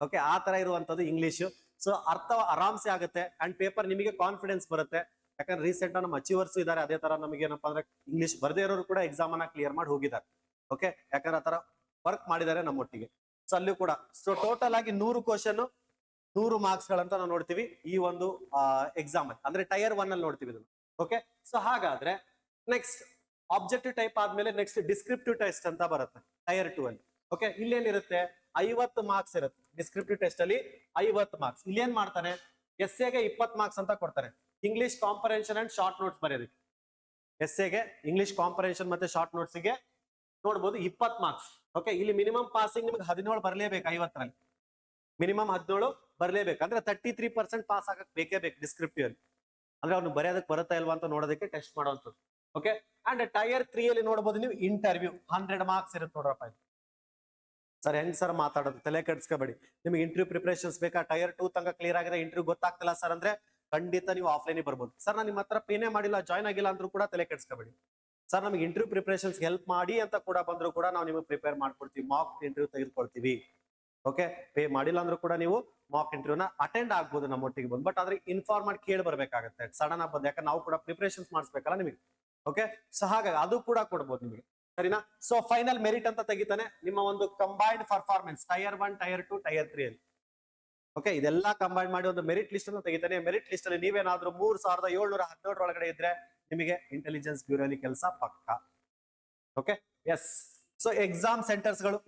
ಓಕೆ, ಆ ತರ ಇರುವಂತದ್ದು ಇಂಗ್ಲಿಷ್. ಸೊ ಅರ್ಥ ಆರಾಮ್ಸೆ ಆಗುತ್ತೆ ಅಂಡ್ ಪೇಪರ್ ನಿಮಗೆ ಕಾನ್ಫಿಡೆನ್ಸ್ ಬರುತ್ತೆ. ಯಾಕಂದ್ರೆ ರೀಸೆಂಟ್ ನಮ್ಮ ಅಚೀವರ್ಸ್ ಇದಾರೆ, ಅದೇ ತರ ನಮಗೆ ಏನಪ್ಪಾ ಅಂದ್ರೆ ಇಂಗ್ಲಿಷ್ ಬರ್ದೇ ಇರೋರು ಕೂಡ ಎಕ್ಸಾಮ್ ಅನ್ನ ಕ್ಲಿಯರ್ ಮಾಡಿ ಹೋಗಿದ್ದಾರೆ. ಓಕೆ, ಯಾಕಂದ್ರೆ ಆ ತರ ವರ್ಕ್ ಮಾಡಿದ್ದಾರೆ ನಮ್ಮೊಟ್ಟಿಗೆ. ಸೊ ಅಲ್ಲೂ ಕೂಡ ಸೊ ಟೋಟಲ್ ಆಗಿ 100 ಕ್ವಶನ್ 100 ಮಾರ್ಕ್ಸ್ ಗಳಂತ ನಾವು ನೋಡ್ತೀವಿ ಈ ಒಂದು ಎಕ್ಸಾಮ್ ಅಲ್ಲಿ, ಅಂದ್ರೆ ಟೈರ್ 1 ಅಲ್ಲಿ ನೋಡ್ತೀವಿ ಇದನ್ನು. ಓಕೆ, ಸೊ ಹಾಗಾದ್ರೆ ನೆಕ್ಸ್ಟ್ ಆಬ್ಜೆಕ್ಟಿವ್ ಟೈಪ್ ಆದ್ಮೇಲೆ ನೆಕ್ಸ್ಟ್ ಡಿಸ್ಕ್ರಿಪ್ಟಿವ್ ಟೆಸ್ಟ್ ಅಂತ ಬರುತ್ತೆ ಟೈರ್ 2 ಅಲ್ಲಿ. ಓಕೆ, ಇಲ್ಲೇನಿರುತ್ತೆ 50 ಮಾರ್ಕ್ಸ್ ಇರುತ್ತೆ ಡಿಸ್ಕ್ರಿಪ್ಟಿವ್ ಟೆಸ್ಟ್ ಅಲ್ಲಿ 50 ಮಾರ್ಕ್ಸ್. ಇಲ್ಲಿ ಏನ್ ಮಾಡ್ತಾನೆ, ಎಸ್ಸೆಗೆ 20 ಮಾರ್ಕ್ಸ್ ಅಂತ ಕೊಡ್ತಾರೆ. ಇಂಗ್ಲಿಷ್ ಕಾಂಪರೇಷನ್ ಅಂಡ್ ಶಾರ್ಟ್ ನೋಟ್ಸ್ ಬರೆಯೋದಕ್ಕೆ, ಎಸ್ಸೆಗೆ ಇಂಗ್ಲಿಷ್ ಕಾಂಪರೇಷನ್ ಮತ್ತೆ ಶಾರ್ಟ್ ನೋಟ್ಸ್ ಗೆ ನೋಡ್ಬೋದು 20 ಮಾರ್ಕ್ಸ್. ಓಕೆ, ಇಲ್ಲಿ ಮಿನಿಮಮ್ ಪಾಸಿಂಗ್ ನಿಮ್ಗೆ 17 ಬರಲೇಬೇಕು, 50ರಲ್ಲಿ ಮಿನಿಮಮ್ 17 ಬರ್ಲೇಬೇಕು. ಅಂದ್ರೆ 33% ಪಾಸ್ ಆಗಕ್ ಬೇಕೇ ಬೇಕು ಡಿಸ್ಕ್ರಿಪ್ಟಿವ್ ಅಲ್ಲಿ. ಅಂದ್ರೆ ಅವ್ನು ಬರೆಯೋದಕ್ಕೆ ಬರುತ್ತಾ ಇಲ್ವಾ ಅಂತ ನೋಡೋದಕ್ಕೆ ಟೆಸ್ಟ್ ಮಾಡುವಂಥದ್ದು. ಓಕೆ, ಅಂಡ್ ಟೈರ್ 3 ಅಲ್ಲಿ ನೋಡಬಹುದು ನೀವು ಇಂಟರ್ವ್ಯೂ 100 ಮಾರ್ಕ್ಸ್ ಇರುತ್ತೆ ನೋಡ್ರಪ್ಪ. ಸರ್ ಹೆಂಗ್ ಸರ್ ಮಾತಾಡೋದು, ತಲೆ ಕೆಡ್ಸ್ಕೋಬೇಡಿ. ನಿಮ್ಗೆ ಇಂಟರ್ವ್ಯೂ ಪ್ರಿಪರೇಷನ್ಸ್ ಬೇಕಾ, ಟೈರ್ 2 ತನಕ ಕ್ಲಿಯರ್ ಆಗಿದೆ, ಇಂಟರ್ವ್ಯೂ ಗೊತ್ತಾಗ್ತಿಲ್ಲ ಸರ್ ಅಂದ್ರೆ ಖಂಡಿತ ನೀವು ಆಫ್ಲೈನ್ ಬರ್ಬೋದು. ಸರ್ ನಾನು ನಿಮ್ಮ ಹತ್ರ ಪೇನೇ ಮಾಡಿಲ್ಲ, ಜಾಯ್ನ್ ಆಗಿಲ್ಲ ಅಂದ್ರೂ ಕೂಡ ತಲೆ ಕೆಡ್ಸ್ಕೋಬೇಡಿ. ಸರ್ ನಮಗೆ ಇಂಟರ್ವ್ಯೂ ಪ್ರಿಪರೇಷನ್ಸ್ ಹೆಲ್ಪ್ ಮಾಡಿ ಅಂತ ಕೂಡ ಬಂದ್ರು ಕೂಡ ನಾವು ನಿಮಗೆ ಪ್ರಿಪೇರ್ ಮಾಡ್ಕೊಡ್ತೀವಿ, ಮಾಕ್ ಇಂಟರ್ವ್ಯೂ ತೆಗೆದುಕೊಳ್ತೀವಿ. ಓಕೆ, ಪೇ ಮಾಡಿಲ್ಲ ಅಂದ್ರೂ ಕೂಡ ನೀವು ಮಾಕ್ ಇಂಟರ್ವ್ಯೂನ ಅಟೆಂಡ್ ಆಗ್ಬೋದು ನಮ್ಮೊಟ್ಟಿಗೆ ಬಂದು. ಬಟ್ ಆದ್ರೆ ಇನ್ಫಾರ್ಮ್ ಮಾಡಿ ಕೇಳಿ ಬರ್ಬೇಕಾಗತ್ತೆ, ಸಡನ್ ಆಗಿ ಬಂದು, ಯಾಕಂದ್ರೆ ನಾವು ಕೂಡ ಪ್ರಿಪರೇಷನ್ಸ್ ಮಾಡಿಸ್ಬೇಕಲ್ಲ ನಿಮಗೆ. ಓಕೆ, ಸೊ ಹಾಗಾಗಿ ಅದು ಕೂಡ ಕೊಡ್ಬೋದು ನಿಮಗೆ, ಸರಿನಾ. ಸೊ ಫೈನಲ್ ಮೆರಿಟ್ ಅಂತ ತೆಗಿತಾನೆ ನಿಮ್ಮ ಒಂದು combined performance tyre 1 tyre 2 tyre 3 ಅಲ್ಲಿ. ಓಕೆ, ಇದೆಲ್ಲ ಕಂಬೈನ್ ಮಾಡಿ ಒಂದು ಮೆರಿಟ್ ಲಿಸ್ಟ್ ಅನ್ನು ತೆಗಿತಾನೆ. ಮೆರಿಟ್ ಲಿಸ್ಟ್ ಅಲ್ಲಿ ನೀವೇನಾದ್ರೂ 3717 ಒಳಗಡೆ ಇದ್ರೆ ನಿಮಗೆ ಇಂಟೆಲಿಜೆನ್ಸ್ ಬ್ಯೂರೋ ಅಲ್ಲಿ ಕೆಲಸ ಪಕ್ಕ. Okay, yes. So exam centres ಗಳು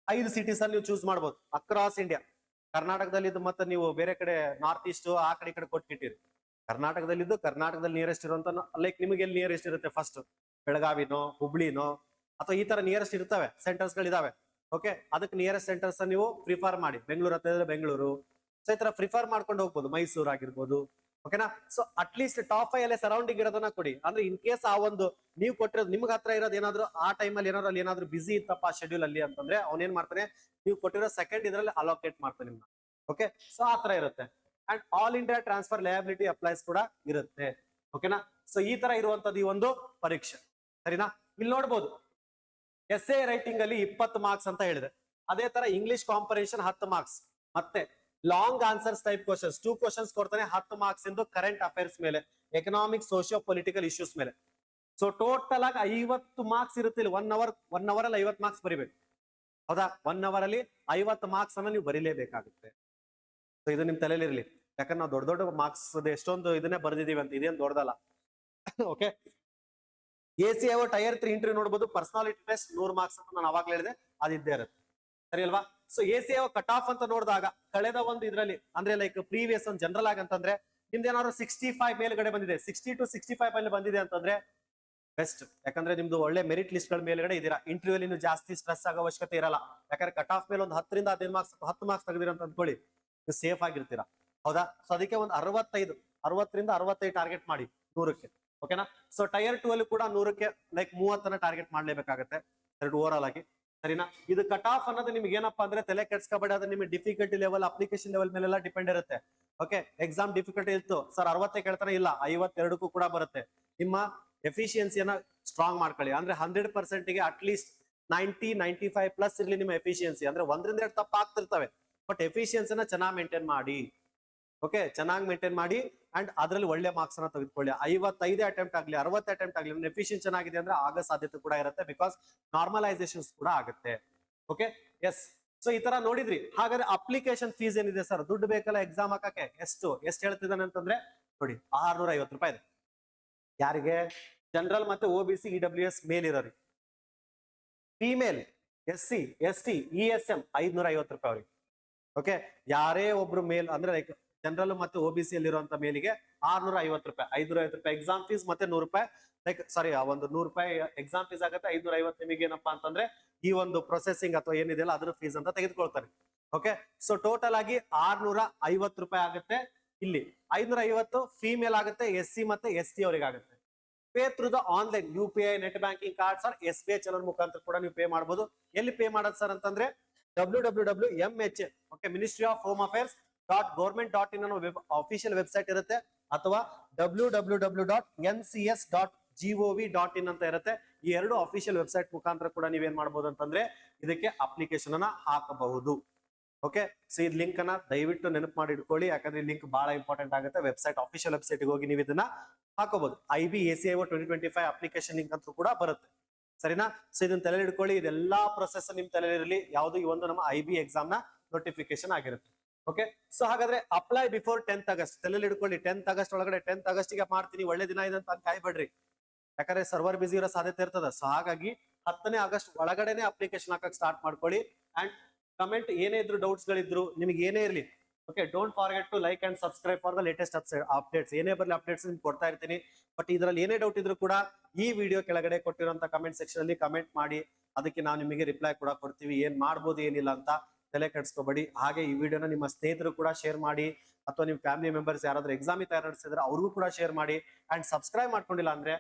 5 ಸಿಟೀಸ್ ಅಲ್ಲಿ ನೀವು ಚೂಸ್ ಮಾಡಬಹುದು ಅಕ್ರಾಸ್ ಇಂಡಿಯಾ. ಕರ್ನಾಟಕದಲ್ಲಿದ್ದು ಮತ್ತೆ ನೀವು ಬೇರೆ ಕಡೆ ನಾರ್ತ್ ಈಸ್ಟ್ ಆ ಕಡೆ ಈ ಕಡೆ ಕೊಟ್ಟಿಟ್ಟಿರಿ. ಕರ್ನಾಟಕದಲ್ಲಿದ್ದು ಕರ್ನಾಟಕದಲ್ಲಿ ನಿಯರೆಸ್ಟ್ ಇರುವಂತ, ಲೈಕ್ ನಿಮಗೆ ಎಲ್ಲಿ ನಿಯರೆಸ್ಟ್ ಇರುತ್ತೆ, ಫಸ್ಟ್ ಬೆಳಗಾವಿನೋ ಹುಬ್ಳಿನೋ ಅಥವಾ ಈ ತರ ನಿಯರೆಸ್ಟ್ ಇರ್ತವೆ ಸೆಂಟರ್ಸ್ ಗಳಿದಾವೆ. ಓಕೆ, ಅದಕ್ಕೆ ನಿಯರೆಸ್ಟ್ ಸೆಂಟರ್ಸ್ ನೀವು ಪ್ರಿಫರ್ ಮಾಡಿ. ಬೆಂಗಳೂರು ಹತ್ರ ಇದ್ರೆ ಬೆಂಗಳೂರು, ಸೊ ಈ ತರ ಪ್ರಿಫರ್ ಮಾಡ್ಕೊಂಡು ಹೋಗ್ಬೋದು. ಮೈಸೂರು ಆಗಿರ್ಬೋದು. ಓಕೆನಾ, ಸೊ ಅಟ್ಲೀಸ್ಟ್ ಟಾಪ್ 5 ಅಲ್ಲೇ ಸರೌಂಡಿಂಗ್ ಇರೋದನ್ನ ಕೊಡಿ. ಅಂದ್ರೆ ಇನ್ ಕೇಸ್ ಆ ಒಂದು ನೀವು ಕೊಟ್ಟಿರೋದು ನಿಮ್ಗೆ ಹತ್ರ ಇರೋದು ಏನಾದ್ರು ಆ ಟೈಮಲ್ಲಿ ಏನಾದ್ರು ಅಲ್ಲಿ ಏನಾದ್ರು ಬಿಸಿ ಇತ್ತಪ್ಪ ಶೆಡ್ಯೂಲ್ ಅಲ್ಲಿ ಅಂತಂದ್ರೆ ಅವ್ನೇನ್ ಮಾಡ್ತಾನೆ, ನೀವು ಕೊಟ್ಟಿರೋ ಸೆಕೆಂಡ್ ಇದ್ರಲ್ಲಿ ಅಲೋಕೇಟ್ ಮಾಡ್ತಾನೆ ನಿಮ್ನ. ಓಕೆ, ಸೊ ಆ ತರ ಇರುತ್ತೆ. And all India transfer liability applies ಕೂಡ ಇರುತ್ತೆ. ಓಕೆನಾ, ಸೊ ಈ ತರ ಇರುವಂತದ್ದು ಈ ಒಂದು ಪರೀಕ್ಷೆ, ಸರಿನಾ. ಇಲ್ಲಿ ನೋಡ್ಬೋದು ಎಸ್ ಎ ರೈಟಿಂಗ್ ಅಲ್ಲಿ 20 ಮಾರ್ಕ್ಸ್ ಅಂತ ಹೇಳಿದೆ. ಅದೇ ತರ ಇಂಗ್ಲಿಷ್ ಕಾಂಪರೇಷನ್ 10 ಮಾರ್ಕ್ಸ್, ಮತ್ತೆ long answers type questions 2 questions ಕೊಡ್ತಾನೆ 10 ಮಾರ್ಕ್ಸ್ ಇಂದು ಕರೆಂಟ್ ಅಫೇರ್ಸ್ ಮೇಲೆ, ಎಕನಾಮಿಕ್ ಸೋಶಿಯೋ ಪೊಲಿಟಿಕಲ್ ಇಶ್ಯೂಸ್ ಮೇಲೆ. ಸೊ ಟೋಟಲ್ ಆಗಿ 50 ಮಾರ್ಕ್ಸ್ ಇರುತ್ತೆ ಇಲ್ಲಿ. ಒನ್ ಅವರ್ ಅಲ್ಲಿ 50 ಮಾರ್ಕ್ಸ್ ಬರಿಬೇಕು, ಹೌದಾ. 1 ಅವರ್ ಅಲ್ಲಿ 50 ಮಾರ್ಕ್ಸ್ ಅನ್ನ ನೀವು ಬರೀಲೇಬೇಕಾಗುತ್ತೆ. ಸೊ ಇದು ನಿಮ್ ತಲೆಯಲ್ಲಿ ಇರಲಿ, ಯಾಕಂದ್ರೆ ನಾವು ದೊಡ್ಡ ದೊಡ್ಡ ಮಾರ್ಕ್ಸ್ ಎಷ್ಟೊಂದು ಇದನ್ನೇ ಬರ್ದಿದೀವಿ ಅಂತ, ಇದೇನು ದೊಡ್ಡದಲ್ಲ. ಓಕೆ, ACIO ಟೈರ್ 3 ಇಂಟರ್ವ್ಯೂ ನೋಡಬಹುದು. ಪರ್ಸನಾಲಿಟಿ ಟೆಸ್ಟ್ 100 ಮಾರ್ಕ್ಸ್ ಅಂತ ನಾನು ಅವಾಗ್ಲೇ ಹೇಳಿದೆ, ಅದಿದ್ದೇ ಇರುತ್ತೆ, ಸರಿ ಅಲ್ವಾ. ಸೊ ACIO ಕಟ್ ಆಫ್ ಅಂತ ನೋಡಿದಾಗ ಕಳೆದ ಒಂದು ಇದ್ರಲ್ಲಿ ಅಂದ್ರೆ ಲೈಕ್ ಪ್ರೀವಿಯಸ್ ಒಂದು ಜನರಲ್ ಆಗಿ ಅಂತಂದ್ರೆ ನಿಮ್ದು ಏನಾದ್ರು 65 ಮೇಲ್ಗಡೆ ಬಂದಿದೆ, 60 to 65 ಅಲ್ಲಿ ಬಂದಿದೆ ಅಂತಂದ್ರೆ ಬೆಸ್ಟ್. ಯಾಕಂದ್ರೆ ನಿಮ್ದು ಒಳ್ಳೆ ಮೆರಿಟ್ ಲಿಸ್ಟ್ ಗಳ ಮೇಲ್ಗಡೆ ಇದೀರಾ. ಇಂಟರ್ವ್ಯೂ ಅಲ್ಲಿ ನೀವು ಜಾಸ್ತಿ ಸ್ಟ್ರೆಸ್ ಆಗೋ ಅವಶ್ಯಕತೆ ಇರಲ್ಲ. ಯಾಕಂದ್ರೆ ಕಟ್ ಆಫ್ ಮೇಲೆ ಒಂದು 10 ರಿಂದ 15 ಮಾರ್ಕ್ಸ್ 10 ಮಾರ್ಕ್ಸ್ ತೆಗೆದಿರ ಅಂತ ಅಂದ್ಕೊಳ್ಳಿ, ನೀವು ಸೇಫ್ ಆಗಿರ್ತೀರಾ, ಹೌದಾ. ಸೊ ಅದಕ್ಕೆ ಒಂದು 60 ರಿಂದ 65 ಟಾರ್ಗೆಟ್ ಮಾಡಿ 100ಕ್ಕೆ. ಓಕೆನಾ, ಸೊ ಟೈರ್ 2 ಅಲ್ಲಿ ಕೂಡ 100ಕ್ಕೆ ಲೈಕ್ 30 ಟಾರ್ಗೆಟ್ ಮಾಡ್ಲೇಬೇಕಾಗತ್ತೆ ಓವರ್ ಆಲ್ ಆಗಿ, ಸರಿನಾ. ಇದು ಕಟ್ ಆಫ್ ಅನ್ನೋದು ನಿಮ್ಗೆ ಏನಪ್ಪಾ ಅಂದ್ರೆ ತಲೆ ಕೆಡ್ಸ್ಕೊಬೇಡಿ, ಅದು ನಿಮಗೆ ಡಿಫಿಕಲ್ಟಿ ಲೆವೆಲ್ ಅಪ್ಲಿಕೇಶನ್ ಲೆವೆಲ್ ಮೇಲೆಲ್ಲ ಡಿಪೆಂಡ್ ಇರುತ್ತೆ. ಓಕೆ, ಎಕ್ಸಾಮ್ ಡಿಫಿಕಲ್ಟಿ ಇತ್ತು ಸರ್ 60 ಕೇಳ್ತಾನೆ, ಇಲ್ಲ 52ಕ್ಕೂ ಕೂಡ ಬರುತ್ತೆ. ನಿಮ್ಮ ಎಫಿಷಿಯನ್ಸಿಯನ್ನ ಸ್ಟ್ರಾಂಗ್ ಮಾಡ್ಕೊಳ್ಳಿ. ಅಂದ್ರೆ 100% ಗೆ ಅಟ್ಲೀಸ್ಟ್ 95 ಪ್ಲಸ್ ಇರ್ಲಿ ನಿಮ್ಮ ಎಫಿಷಿಯನ್ಸಿ. ಅಂದ್ರೆ 1 ರಿಂದ 2 ತಪ್ಪು ಆಗ್ತಿರ್ತವೆ, ಬಟ್ ಎಫಿಷಿಯನ್ಸಿನ ಚೆನ್ನಾಗಿ ಮೇಂಟೈನ್ ಮಾಡಿ. ಓಕೆ, ಚೆನ್ನಾಗಿ ಮೇಂಟೈನ್ ಮಾಡಿ ಅಂಡ್ ಅದ್ರಲ್ಲಿ ಒಳ್ಳೆ ಮಾರ್ಕ್ಸ್ ಅನ್ನ ತೆಗೆದುಕೊಳ್ಳಿ. 55 ಅಟೆಂಪ್ಟ್ ಆಗಲಿ 60 ಅಟೆಂಪ್ಟ್ ಆಗಲಿ, ನಿಮ್ಮ ಎಫಿಷಿಯನ್ಸಿ ಚೆನ್ನಾಗಿದೆ ಅಂದ್ರೆ ಆಗೋ ಸಾಧ್ಯತೆ ಕೂಡ ಇರುತ್ತೆ, ಬಿಕಾಸ್ ನಾರ್ಮಲೈಸೇಷನ್ಸ್ ಕೂಡ ಆಗುತ್ತೆ. Okay, yes. ಸೊ ಈ ತರ ನೋಡಿದ್ರಿ. ಹಾಗಾದ್ರೆ ಅಪ್ಲಿಕೇಶನ್ ಫೀಸ್ ಏನಿದೆ ಸರ್, ದುಡ್ಡು ಬೇಕಲ್ಲ ಎಕ್ಸಾಮ್ ಹಾಕಕ್ಕೆ, ಎಷ್ಟು ಹೇಳ್ತಿದ್ದಾನೆ ಅಂತಂದ್ರೆ ನೋಡಿ 650 ರೂಪಾಯಿ ಇದೆ. ಯಾರಿಗೆ? ಜನರಲ್ ಮತ್ತೆ OBC EWS ಮೇಲ್ ಇರೋರಿ. ಫಿಮೇಲ್ SC ST ESM 550 ರೂಪಾಯಿ ಅವ್ರಿಗೆ. ಓಕೆ, ಯಾರೇ ಒಬ್ರು ಮೇಲ್ ಅಂದ್ರೆ ಲೈಕ್ ಜನರಲ್ ಮತ್ತೆ OBC ಅಲ್ಲಿರುವಂತ ಮೇಲಿಗೆ 650 ರೂಪಾಯಿ, 550 ರೂಪಾಯಿ ಎಕ್ಸಾಮ್ ಫೀಸ್ ಮತ್ತೆ 100 ರೂಪಾಯಿ ಲೈಕ್ ಸಾರಿ ಆ ಒಂದು 100 ರೂಪಾಯಿ ಎಕ್ಸಾಮ್ ಫೀಸ್ ಆಗುತ್ತೆ. 550 ನಿಮಗೆ ಏನಪ್ಪಾ ಅಂತಂದ್ರೆ ಈ ಒಂದು ಪ್ರೊಸೆಸಿಂಗ್ ಅಥವಾ ಏನಿದೆಯಲ್ಲ ಅದ್ರ ಫೀಸ್ ಅಂತ ತೆಗೆದುಕೊಳ್ತಾರೆ. ಓಕೆ, ಸೊ ಟೋಟಲ್ ಆಗಿ 650 ರೂಪಾಯಿ ಆಗುತ್ತೆ. ಇಲ್ಲಿ 550 ಫಿಮೇಲ್ ಆಗುತ್ತೆ, SC ಮತ್ತೆ ST ಅವರಿಗೆ ಆಗುತ್ತೆ. Pay through the online UPI net banking cards or SBI challan ಮುಖಾಂತರ ಕೂಡ ನೀವು ಪೇ ಮಾಡಬಹುದು. ಎಲ್ಲಿ ಪೇ ಮಾಡೋದು ಸರ್ ಅಂತಂದ್ರೆ www.MHA okay ministry of home affairs .government.in ಅನ್ನೋ ಅಫಿಷಿಯಲ್ ವೆಬ್ಸೈಟ್ ಇರುತ್ತೆ, ಅಥವಾ www.ncs.gov.in ಅಂತ ಇರುತ್ತೆ. ಈ ಎರಡು ಅಫಿಷಿಯಲ್ ವೆಬ್ಸೈಟ್ ಮುಖಾಂತರ ಕೂಡ ನೀವೇನ್ ಮಾಡ್ಬೋದು ಅಂತಂದ್ರೆ ಇದಕ್ಕೆ ಅಪ್ಲಿಕೇಶನ್ ಅನ್ನ ಹಾಕಬಹುದು. ಓಕೆ, ಸೊ ಈ ಲಿಂಕ್ ಅನ್ನ ದಯವಿಟ್ಟು ನೆನಪು ಮಾಡಿ ಇಟ್ಕೊಳ್ಳಿ, ಯಾಕಂದ್ರೆ ಈ ಲಿಂಕ್ ಬಹಳ ಇಂಪಾರ್ಟೆಂಟ್ ಆಗುತ್ತೆ. ವೆಬ್ಸೈಟ್ ಅಫಿಷಿಯಲ್ ವೆಬ್ಸೈಟ್ ಹೋಗಿ ನೀವು ಇದನ್ನ ಹಾಕೋಬಹುದು. IBACIO 2025 ಅಪ್ಲಿಕೇಶನ್ ಲಿಂಕ್ ಅಂತ ಕೂಡ ಬರುತ್ತೆ. ಸರಿನಾ? ಸೊ ಇದನ್ನ ತಲೆ ಇಟ್ಕೊಳ್ಳಿ, ಇದೆಲ್ಲಾ ಪ್ರೊಸೆಸ್ ನಿಮ್ ತಲೆ ಇರಲಿ. ಯಾವುದು ಈ ಒಂದು ನಮ್ಮ IB ಎಕ್ಸಾಮ್ ನ ನೋಟಿಫಿಕೇಶನ್ ಆಗಿರುತ್ತೆ. ಓಕೆ, ಸೊ ಹಾಗಾದ್ರೆ ಅಪ್ಲೈ ಬಿಫೋರ್ 10th ಆಗಸ್ಟ್ ತಲೆ ಇಟ್ಕೊಳ್ಳಿ. 10th ಆಗಸ್ಟ್ ಒಳಗಡೆ 10th ಆಗಸ್ಟ್ ಗೆ ಮಾಡ್ತೀನಿ, ಒಳ್ಳೆ ದಿನ ಇದೆ ಅಂತ ಕಾಯ್ಬೇಡ್ರಿ, ಯಾಕಂದ್ರೆ ಸರ್ವರ್ ಬಿಸಿ ಇರೋ ಸಾಧ್ಯತೆ ಇರ್ತದ. ಸೊ ಹಾಗಾಗಿ 10ನೇ ಆಗಸ್ಟ್ ಒಳಗಡೆನೆ ಅಪ್ಲಿಕೇಶನ್ ಹಾಕಕ್ ಸ್ಟಾರ್ಟ್ ಮಾಡ್ಕೊಳ್ಳಿ. ಅಂಡ್ ಕಮೆಂಟ್ ಏನೇ ಇದ್ರು, ಡೌಟ್ಸ್ ಗಳಿದ್ರು, ನಿಮ್ಗೆ ಏನೇ ಇರ್ಲಿ, okay, don't forget to like and subscribe for the latest updates. ಏನೇ ಬರಲಿ ಅಪ್ಡೇಟ್ಸ್ ನಿಮ್ಗೆ ಕೊಡ್ತಾ ಇರ್ತೀನಿ. ಬಟ್ ಇದರಲ್ಲಿ ಏನೇ ಡೌಟ್ ಇದ್ರು ಕೂಡ ಈ ವಿಡಿಯೋ ಕೆಳಗಡೆ ಕೊಟ್ಟಿರುವಂತ ಕಮೆಂಟ್ ಸೆಕ್ಷನ್ ಅಲ್ಲಿ ಕಮೆಂಟ್ ಮಾಡಿ, ಅದಕ್ಕೆ ನಾವು ನಿಮಗೆ ರಿಪ್ಲೈ ಕೂಡ ಕೊಡ್ತೀವಿ. ಏನ್ ಮಾಡ್ಬೋದು ಏನಿಲ್ಲ ಅಂತ ತಲೆ ಕೆಡಿಸ್ಕೋಬೇಡಿ. ಹಾಗೆ ಈ ವಿಡಿಯೋನ ನಿಮ್ಮ ಸ್ನೇಹಿತರು ಕೂಡ ಶೇರ್ ಮಾಡಿ, ಅಥವಾ ನಿಮ್ಮ ಫ್ಯಾಮಿಲಿ ಮೆಂಬರ್ಸ್ ಯಾರಾದ್ರೂ ಎಕ್ಸಾಮ್ ತಯಾರು ನಡೆಸಿದ್ರೆ ಅವ್ರಿಗೂ ಕೂಡ ಶೇರ್ ಮಾಡಿ. ಅಂಡ್ ಸಬ್ಸ್ಕ್ರೈಬ್ ಮಾಡ್ಕೊಂಡಿಲ್ಲ ಅಂದ್ರೆ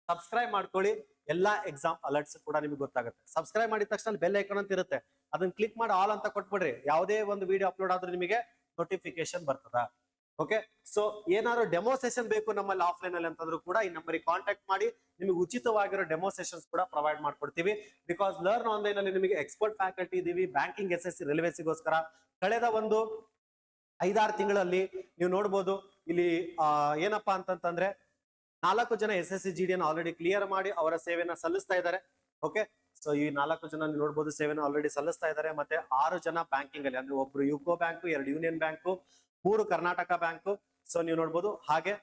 ಸಬ್ಸ್ಕ್ರೈಬ್ ಮಾಡ್ಕೊಳ್ಳಿ. ಎಲ್ಲಾ ಎಕ್ಸಾಮ್ ಅಲರ್ಟ್ಸ್ ಕೂಡ ನಿಮ್ಗೆ ಗೊತ್ತಾಗುತ್ತೆ. ಸಬ್ಸ್ಕ್ರೈಬ್ ಮಾಡಿದ ತಕ್ಷಣ ಬೆಲ್ ಐಕಾನ್ ಅಂತ ಇರುತ್ತೆ, ಅದನ್ನ ಕ್ಲಿಕ್ ಮಾಡಿ ಆಲ್ ಅಂತ ಕೊಟ್ಬಿಡ್ರಿ. ಯಾವುದೇ ಒಂದು ವಿಡಿಯೋ ಅಪ್ಲೋಡ್ ಆದ್ರೂ ನಿಮಗೆ ನೋಟಿಫಿಕೇಶನ್ ಬರ್ತದ. ಓಕೆ, ಸೊ ಏನಾದ್ರು ಡೆಮೋ ಸೆಷನ್ ಬೇಕು ನಮ್ಮಲ್ಲಿ ಆಫ್ಲೈನ್ ಅಲ್ಲಿ ಅಂತಂದ್ರೂ ಕೂಡ ಈ ನಂಬರಿಗೆ ಕಾಂಟ್ಯಾಕ್ಟ್ ಮಾಡಿ, ನಿಮಗೆ ಉಚಿತವಾಗಿರೋ ಡೆಮೋ ಸೆಷನ್ಸ್ ಕೂಡ ಪ್ರೊವೈಡ್ ಮಾಡ್ಕೊಡ್ತೀವಿ. ಬಿಕಾಸ್ ಲರ್ನ್ ಆನ್ಲೈನ್ ಅಲ್ಲಿ ನಿಮಗೆ ಎಕ್ಸ್ಪರ್ಟ್ ಫ್ಯಾಕಲ್ಟಿ ಇದೀವಿ. ಬ್ಯಾಂಕಿಂಗ್, SSC, ರೈಲ್ವೇಸಿಗೋಸ್ಕರ ಕಳೆದ ಒಂದು 5-6 ತಿಂಗಳಲ್ಲಿ ನೀವು ನೋಡ್ಬೋದು. ಇಲ್ಲಿ ಏನಪ್ಪಾ ಅಂತಂತಂದ್ರೆ 4 ಜನ SSC GD ಆಲ್ರೆಡಿ ಕ್ಲಿಯರ್ ಮಾಡಿ ಅವರ ಸೇವೆನ ಸಲ್ಲಿಸ್ತಾ ಇದ್ದಾರೆ. ಓಕೆ, ಸೊ ಈ 4 ಜನ ನೋಡ್ಬೋದು ಸೇವೆನ ಆಲ್ರೆಡಿ ಸಲ್ಲಿಸ್ತಾ ಇದ್ದಾರೆ. ಮತ್ತೆ 6 ಜನ ಬ್ಯಾಂಕಿಂಗ್ ಅಲ್ಲಿ, ಅಂದ್ರೆ ಒಬ್ರು UCO bank, 2 union bank, 3 Karnataka bank. So ನೀವು ನೋಡ್ಬೋದು. ಹಾಗೆ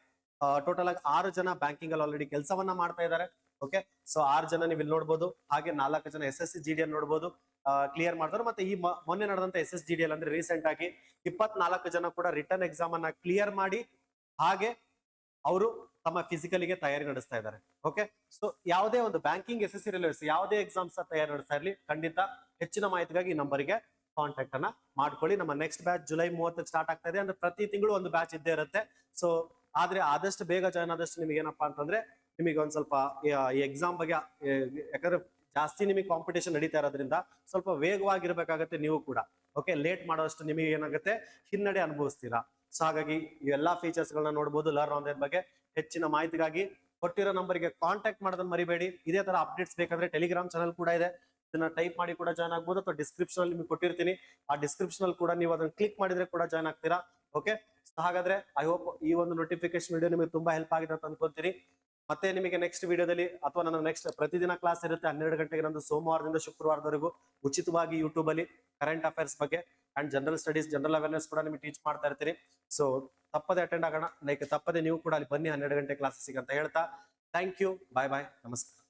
ಟೋಟಲ್ ಆಗಿ 6 ಜನ ಬ್ಯಾಂಕಿಂಗ್ ಅಲ್ಲಿ ಆಲ್ರೆಡಿ ಕೆಲಸವನ್ನ ಮಾಡ್ತಾ ಇದ್ದಾರೆ. ಓಕೆ, ಸೊ 6 ಜನ ನೀವು ಇಲ್ಲಿ ನೋಡ್ಬೋದು. ಹಾಗೆ 4 ಜನ SSC GD ನೋಡ್ಬೋದು ಕ್ಲಿಯರ್ ಮಾಡ್ತಾರೆ. ಮತ್ತೆ ಈ ಮೊನ್ನೆ ನಡೆದಂತ SSC GD ಅಂದ್ರೆ ರೀಸೆಂಟ್ ಆಗಿ 24 ಜನ ಕೂಡ ರಿಟರ್ನ್ ಎಕ್ಸಾಮ್ ಅನ್ನ ಕ್ಲಿಯರ್ ಮಾಡಿ, ಹಾಗೆ ಅವರು ತಮ್ಮ ಫಿಸಿಕಲಿಗೆ ತಯಾರಿ ನಡೆಸ್ತಾ ಇದ್ದಾರೆ. ಓಕೆ, ಸೊ ಯಾವುದೇ ಒಂದು ಬ್ಯಾಂಕಿಂಗ್, SSC, ರೈಲ್ವೇಸ್ ಯಾವುದೇ ಎಕ್ಸಾಮ್ಸ್ ತಯಾರಿ ನಡೆಸ್ತಾ ಇರಲಿ, ಖಂಡಿತ ಹೆಚ್ಚಿನ ಮಾಹಿತಿಗಾಗಿ ಈ ನಂಬರ್ಗೆ ಕಾಂಟ್ಯಾಕ್ಟ್ ಅನ್ನ ಮಾಡ್ಕೊಳ್ಳಿ. ನಮ್ಮ ನೆಕ್ಸ್ಟ್ ಬ್ಯಾಚ್ ಜುಲೈ 30 ಸ್ಟಾರ್ಟ್ ಆಗ್ತಾ ಇದೆ. ಅಂದ್ರೆ ಪ್ರತಿ ತಿಂಗಳು ಒಂದು ಬ್ಯಾಚ್ ಇದ್ದೇ ಇರುತ್ತೆ. ಸೊ ಆದ್ರೆ ಆದಷ್ಟು ಬೇಗ ಜಾಯ್ನ್ ಆದಷ್ಟು ನಿಮ್ಗೆ ಏನಪ್ಪಾ ಅಂತಂದ್ರೆ ನಿಮಗೆ ಒಂದ್ ಸ್ವಲ್ಪ ಈ ಎಕ್ಸಾಮ್ ಬಗ್ಗೆ, ಯಾಕಂದ್ರೆ ಜಾಸ್ತಿ ನಿಮಗೆ ಕಾಂಪಿಟೇಷನ್ ನಡೀತಾ ಇರೋದ್ರಿಂದ ಸ್ವಲ್ಪ ವೇಗವಾಗಿರ್ಬೇಕಾಗತ್ತೆ ನೀವು ಕೂಡ. ಓಕೆ, ಲೇಟ್ ಮಾಡೋಷ್ಟು ನಿಮಗೆ ಏನಾಗುತ್ತೆ, ಹಿನ್ನಡೆ ಅನುಭವಿಸ್ತೀರಾ. ಸೊ ಹಾಗಾಗಿ ಇವೆಲ್ಲಾ ಫೀಚರ್ಸ್ ಗಳನ್ನ ನೋಡಬಹುದು ಲರ್ನ್ ಆನ್ಲೈನ್ ಬಗ್ಗೆ. ಹೆಚ್ಚಿನ ಮಾಹಿತಿಗಾಗಿ ಕೊಟ್ಟಿರೋ ನಂಬರ್ಗೆ ಕಾಂಟ್ಯಾಕ್ಟ್ ಮಾಡೋದನ್ನ ಮರಿಬೇಡಿ. ಇದೇ ತರ ಅಪ್ಡೇಟ್ಸ್ ಬೇಕಂದ್ರೆ ಟೆಲಿಗ್ರಾಮ್ ಚಾನಲ್ ಕೂಡ ಇದೆ, ಇದನ್ನ ಟೈಪ್ ಮಾಡಿ ಕೂಡ ಜಾಯ್ನ್ ಆಗ್ಬೋದು, ಅಥವಾ ಡಿಸ್ಕ್ರಿಪ್ಷನ್ ಅಲ್ಲಿ ನಿಮ್ಗೆ ಕೊಟ್ಟಿರ್ತೀನಿ. ಆ ಡಿಸ್ಕ್ರಿಪ್ಷನ್ ಅಲ್ಲಿ ಕೂಡ ನೀವು ಅದನ್ನ ಕ್ಲಿಕ್ ಮಾಡಿದ್ರೆ ಕೂಡ ಜಾಯ್ನ್ ಆಗ್ತೀರಾ. ಓಕೆ, ಹಾಗಾದ್ರೆ ಐ ಹೋಪ್ ಈ ಒಂದು ನೋಟಿಫಿಕೇಶನ್ ವಿಡಿಯೋ ನಿಮಗೆ ತುಂಬಾ ಹೆಲ್ಪ್ ಆಗಿದೆ ಅಂತ ಅನ್ಕೊಂತೀನಿ. ಮತ್ತೆ ನಿಮಗೆ ನೆಕ್ಸ್ಟ್ ವಿಡಿಯೋದಲ್ಲಿ, ಅಥವಾ ನನ್ನ ನೆಕ್ಸ್ಟ್ ಪ್ರತಿದಿನ ಕ್ಲಾಸ್ ಇರುತ್ತೆ 12 ಗಂಟೆಗೆ, ನಂದು ಸೋಮವಾರದಿಂದ ಶುಕ್ರವಾರದವರೆಗೂ ಉಚಿತವಾಗಿ ಯೂಟ್ಯೂಬ್ ಅಲ್ಲಿ ಕರೆಂಟ್ ಅಫೇರ್ಸ್ ಬಗ್ಗೆ and general studies, general awareness ಕೂಡ ನಿಮಗೆ ಟೀಚ್ ಮಾಡ್ತಾ ಇರ್ತೀನಿ. ಸೊ ತಪ್ಪದೆ ಅಟೆಂಡ್ ಆಗೋಣ. ಲೈಕ್ ತಪ್ಪದೆ ನೀವು ಕೂಡ ಅಲ್ಲಿ ಬನ್ನಿ 12 ಗಂಟೆ ಕ್ಲಾಸಸ್ಗೆ ಅಂತ ಹೇಳ್ತಾ ಥ್ಯಾಂಕ್ ಯು. ಬಾಯ್ ಬಾಯ್, ನಮಸ್ಕಾರ.